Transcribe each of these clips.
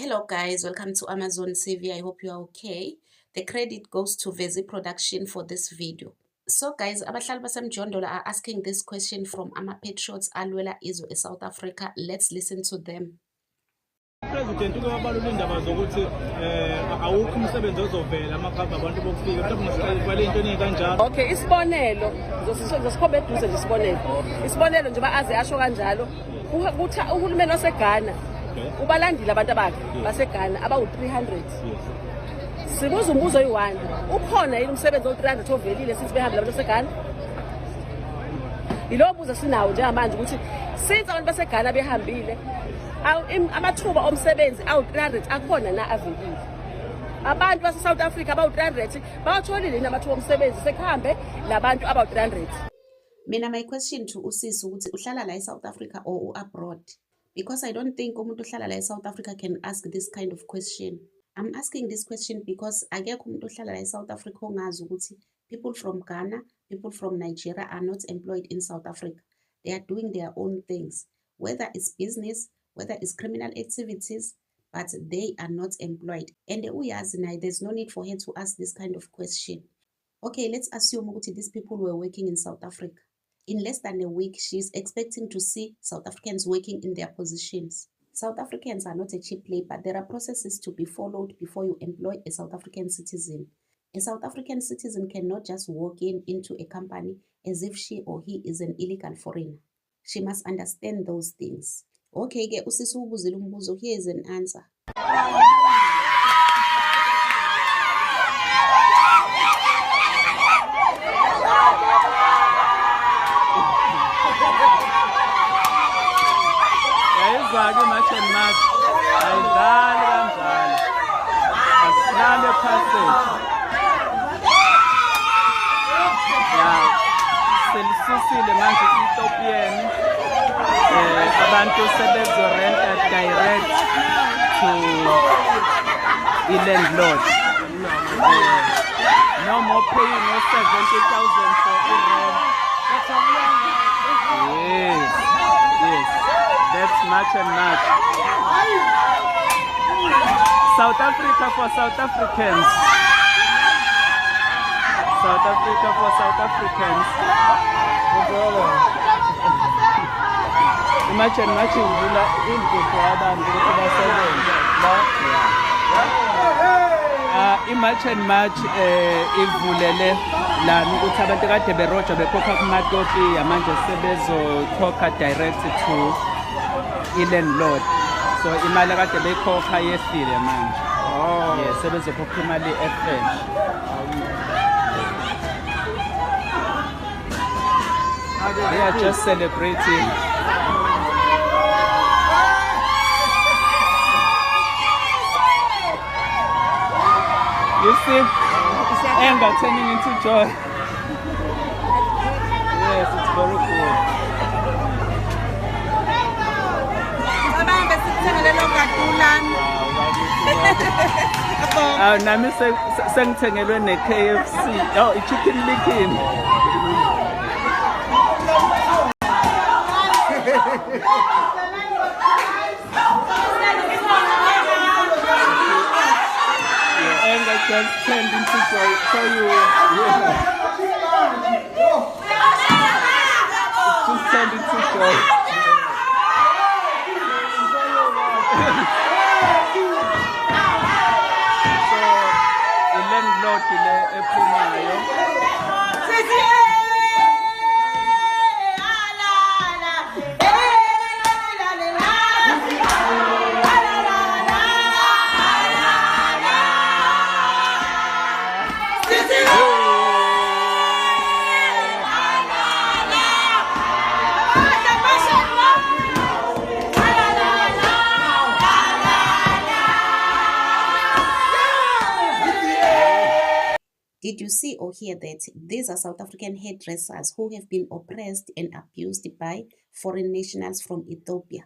Hello guys, welcome to Amazon TV. I hope you are okay. The credit goes to Vezi Production for this video. So guys, abahlali basemjondolo are asking this question from ama-patriots alwela izwe South Africa. Let's listen to them. President uyabalula indaba zokuthi awukho umsebenzi ozovela amakhamba abantu bokufika mhlawumbe ngesikhathi kwale into ekanjalo. Okay, isibonelo ngizosikhomba eduze nje isibonelo nje aze asho kanjalo ukuthi uhulumeni waseGhana ubalandile abantu bakhe baseGhana abawu300. Sibuza umbuzo oyi1, ukhona yini umsebenzi o300 ovelile sithi behambe labantu baseGhana? Ilo buzo sinawo nje manje ukuthi since abantu baseGhana behambile amathuba omsebenzi awu300 akhona na avelile. Abantu base South Africa abawu300 bawatholile namathuba omsebenzi sekuhambe labantu abawu300. Mina my question to usisi ukuthi uhlala la eSouth Africa or abroad, because I don't think umuntu uhlala la eSouth Africa can ask this kind of question. I'm asking this question because akekho umuntu uhlala la eSouth Africa ongazi ukuthi people from Ghana, people from Nigeria are not employed in South Africa. They are doing their own things, whether it's business, whether it's criminal activities, but they are not employed. And there's no need for her to ask this kind of question. Okay, let's assume these people were working in South Africa. In less than a week, she's expecting to see South Africans working in their positions. South Africans are not a cheap labor. There are processes to be followed before you employ a South African citizen. A South African citizen cannot just walk into a company as if she or he is an illegal foreigner. She must understand those things. Okay, ke usisi ubuzile umbuzo, here is an answer. Ayizwaki much and much. Ayidlali kanjalo. Asilale passage. Yeah. Selisisile manje Ethiopian. Abantu sebezorenta direct to landlord. No more paying no 70,000 for rent. Yes, that's much and much. South Africa for South Africans. South Africa for South Africans. Much and much ivula into for abantu ukuthi basebenze much and much ivulele lana ukuthi abantu kade beroja bekhokha kumatopi manje sebezokhokha direct to landlord, so imali kade bekhokha yehlile manje. Yes, sebezokhokha imali efresh. They are just celebrating. You see, anger turning into joy. Yes, it's very cool. Nami sengithengelwe ne-KFC. Oh, i-chicken licken. Just turned into joy. So you, it just turned into joy. So, the landlord Did you see or hear that? These are South African hairdressers who have been oppressed and abused by foreign nationals from Ethiopia,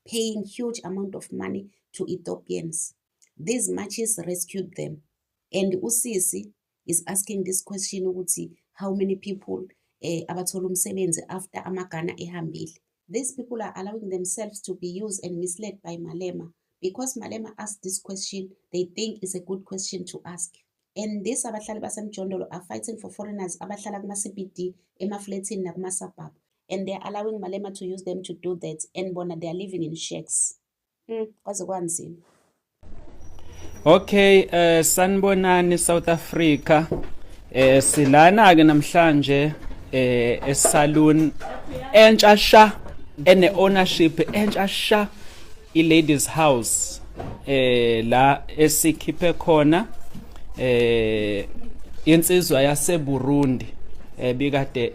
paying huge amount of money to Ethiopians. These matches rescued them. And Usisi is asking this question, how many people abathola umsebenzi after amaGhana ehambile. These people are allowing themselves to be used and misled by Malema because Malema asked this question, they think it's a good question to ask. And these abahlali basemjondolo are fighting for foreigners abahlala kuma-CBD, emafletini nakuma-suburb. And they're allowing Malema to use them to do that. And bona, they're living in shacks. Kwaze kwanzima. Okay, sanibonani South Africa. Silana ke namhlanje e-saloon entsha ene ownership entsha i-Ladies House la esikhiphe khona insizwa yase Burundi bikade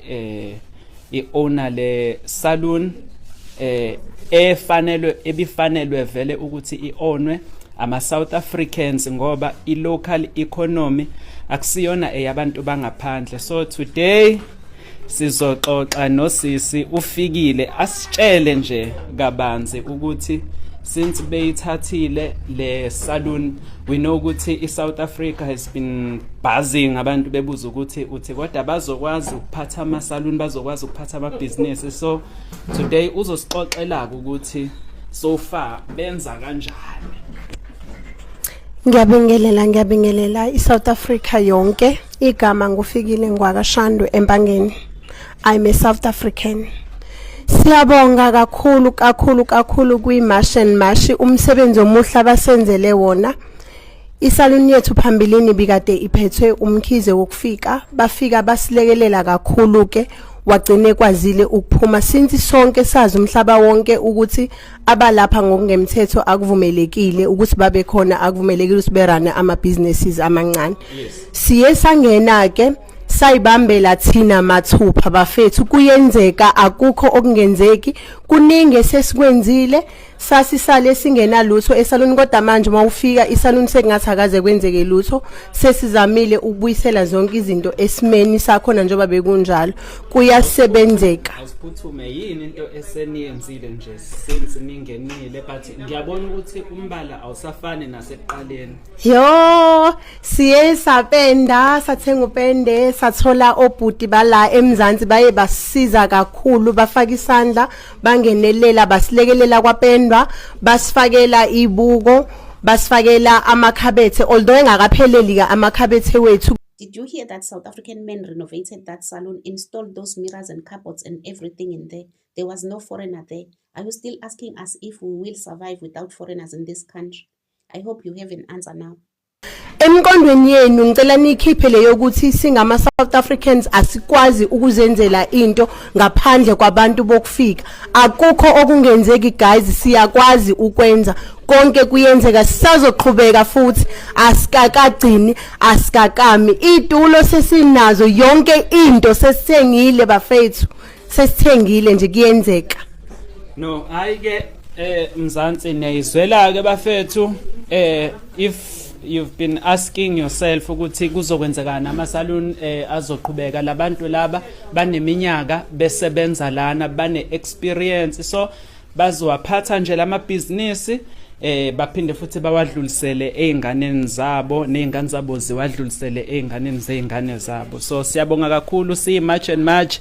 i-owner le saloon ebifanelwe vele ukuthi i-ownwe ama South Africans ngoba i-local economy akusiyona eyabantu bangaphandle. So today sizoxoxa nosisi ufikile asitshele nje kabanzi ukuthi since beyithathile le saloon, we know ukuthi iSouth Africa has been buzzing, abantu bebuza ukuthi uthi kodwa bazokwazi ukuphatha ama saloon, bazokwazi ukuphatha ama business. So today uzosixoxela ukuthi so far benza kanjani. Ngiyabingelela iSouth Africa yonke. Igama ngufikile ngwakashandu empangeni. I'm a South African. Siyabonga kakhulu kwi-Marsh and Marsh umsebenzi omuhle abasenzele wona. Isaluni yethu phambilini bikade iphethwe umkhize wokufika, bafika basilekelela kakhulu ke wagcine kwazile ukuphuma since sonke sazi umhlaba wonke ukuthi abalapha ngokungemthetho akuvumelekile ukuthi babe khona, akuvumelekile ukuthi berana ama businesses amancane. Siye sangena ke sayibambela thina mathupha bafethu, kuyenzeka akukho okungenzeki, kuningi esesikwenzile, sasisale singena lutho esaluni, kodwa manje mawufika isaluni sekungathi akaze kwenzeke lutho. Sesizamile ukubuyisela zonke izinto esimeni sakhona njengoba bekunjalo, kuyasebenzeka. Asiphuthume yini into eseniyenzile nje since ningenile, but ngiyabona ukuthi umbala awusafani nasekuqaleni. Yo, siye sapenda, sathenga upende, sathola obhuti bala eMzansi baye basiza kakhulu, bafaka isandla, bangenelela, basilekelela kwapendwa, basifakela ibuko, basifakela amakhabethe, although engakapheleli ka amakhabethe wethu. Did you hear that South African men renovated that salon, installed those mirrors and cupboards and everything in there? There was no foreigner there. Are you still asking us if we will survive without foreigners in this country? I hope you have an answer now. Emqondweni yenu ngicela nikhiphe leyo ukuthi singama South Africans asikwazi ukuzenzela into ngaphandle kwabantu bokufika. Akukho okungenzeki guys, siyakwazi ukwenza konke kuyenzeka, sisazoqhubeka futhi, asikakagcini, asikakami. Itulo sesinazo, yonke into sesithengile bafethu, sesithengile nje kuyenzeka. No, ayike Mzansi niyizwela ke bafethu, if you've been asking yourself ukuthi kuzokwenzekana ama saloon azoqhubeka, labantu laba baneminyaka besebenza lana, bane experience, so bazowaphatha nje lama business baphinde futhi bawadlulisele einganeni zabo, neingane zabo ziwadlulisele einganeni zeingane zabo. So siyabonga kakhulu, si March and March.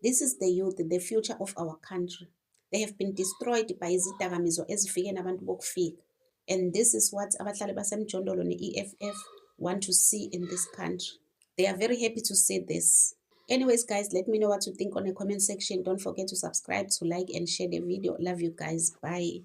This is the youth, the future of our country. They have been destroyed by izidakamizwa ezifike nabantu bokufika. And this is what abahlali basemjondolo ne-EFF want to see in this country. They are very happy to see this. Anyways, guys, let me know what you think on the comment section. Don't forget to subscribe, to like and share the video. Love you guys. Bye.